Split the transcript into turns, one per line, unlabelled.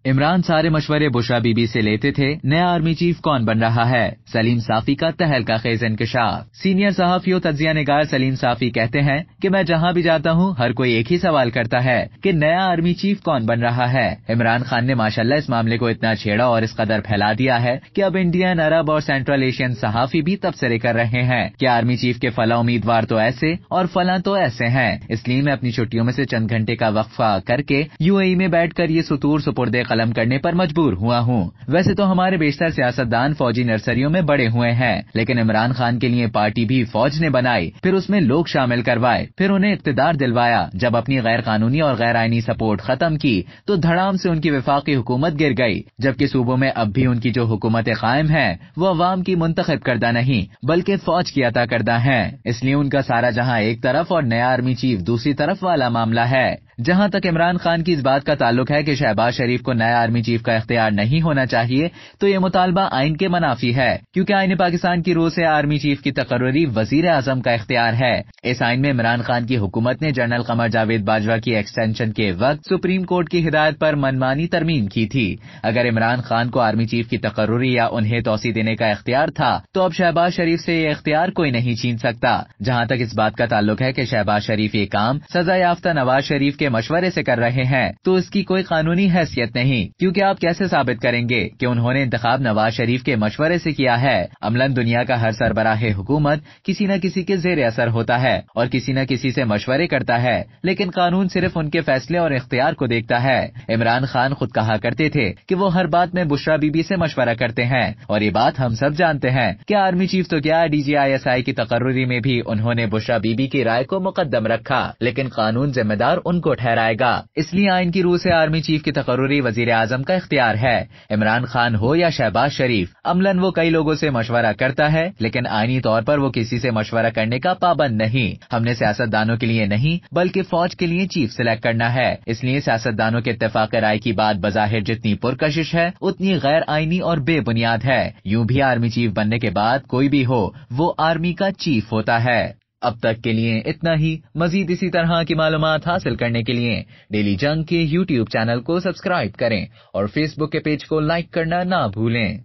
इमरान सारे मशवरे बुशरा बीबी से लेते थे, नया आर्मी चीफ कौन बन रहा है? सलीम साफी का तहलका खेज इंकशाफ। सीनियर सहाफी और तज्जिया निगार सलीम साफी कहते हैं कि मैं जहां भी जाता हूं हर कोई एक ही सवाल करता है कि नया आर्मी चीफ कौन बन रहा है। इमरान खान ने माशाल्लाह इस मामले को इतना छेड़ा और इस कदर फैला दिया है कि अब इंडियन, अरब और सेंट्रल एशियन सहाफी भी तबसरे कर रहे हैं कि आर्मी चीफ के फला उम्मीदवार तो ऐसे और फला तो ऐसे हैं। इसलिए मैं अपनी छुट्टियों में से चंद घंटे का वक्फा करके यूएई में बैठकर ये सुतूर सुपुर्दे कलम करने पर मजबूर हुआ हूँ। वैसे तो हमारे बेशतर सियासतदान फौजी नर्सरियों में बड़े हुए हैं, लेकिन इमरान खान के लिए पार्टी भी फौज ने बनाई, फिर उसमें लोग शामिल करवाए, फिर उन्हें इक्तिदार दिलवाया। जब अपनी गैर कानूनी और गैर आईनी सपोर्ट खत्म की तो धड़ाम से उनकी वफाकी हुकूमत गिर गई, जबकि सूबों में अब भी उनकी जो हुकूमतें कायम है वो अवाम की मुंतखब करदा नहीं बल्कि फौज की अता करदा है। इसलिए उनका सारा जहां एक तरफ और नया आर्मी चीफ दूसरी तरफ वाला मामला है। जहां तक इमरान खान की इस बात का ताल्लुक है कि शहबाज शरीफ को नया आर्मी चीफ का इख्तियार नहीं होना चाहिए, तो ये मुतालबा आइन के मुनाफी है, क्योंकि आइन पाकिस्तान की रूह से आर्मी चीफ की तकर्रुरी वजीर आजम का इख्तियार है। इस आइन में इमरान खान की हुकूमत ने जनरल कमर जावेद बाजवा की एक्सटेंशन के वक्त सुप्रीम कोर्ट की हिदायत पर मनमानी तरमीम की थी। अगर इमरान खान को आर्मी चीफ की तकर्रुरी या उन्हें तौसी देने का इख्तियार था तो अब शहबाज शरीफ से ये इख्तियार कोई नहीं छीन सकता। जहां तक इस बात का ताल्लुक है कि शहबाज शरीफ ये काम सजा याफ्ता नवाज शरीफ के मशवरे से कर रहे हैं, तो इसकी कोई कानूनी हैसियत नहीं, क्योंकि आप कैसे साबित करेंगे कि उन्होंने इंतखाब नवाज शरीफ के मशवरे से किया है। अमलन दुनिया का हर सरबराह हुकूमत किसी न किसी के जेर असर होता है और किसी न किसी से मशवरे करता है, लेकिन कानून सिर्फ उनके फैसले और इख्तियार को देखता है। इमरान खान खुद कहा करते थे कि वो हर बात में बुशरा बीबी से मशवरा करते हैं, और ये बात हम सब जानते हैं कि आर्मी चीफ तो क्या DGISI की तकर्रुरी में भी उन्होंने बुशरा बीबी की राय को मुकद्दम रखा, लेकिन कानून जिम्मेदार उनको ठहराएगा। इसलिए आइन की रूह से आर्मी चीफ की तकर्रुरी वजीर आजम का इख्तियार है। इमरान खान हो या शहबाज शरीफ, अमलन वो कई लोगों से मशवरा करता है, लेकिन आईनी तौर पर वो किसी से मशवरा करने का पाबंद नहीं। हमने सियासतदानों के लिए नहीं बल्कि फौज के लिए चीफ सिलेक्ट करना है। इसलिए सियासतदानों के इत्तेफाक राय की बात बज़ाहिर जितनी पुरकशिश है उतनी गैर आईनी और बेबुनियाद है। यूं भी आर्मी चीफ बनने के बाद कोई भी हो वो आर्मी का चीफ होता है। अब तक के लिए इतना ही। मजीद इसी तरह की मालूमात हासिल करने के लिए डेली जंग के YouTube चैनल को सब्सक्राइब करें और Facebook के पेज को लाइक करना ना भूलें।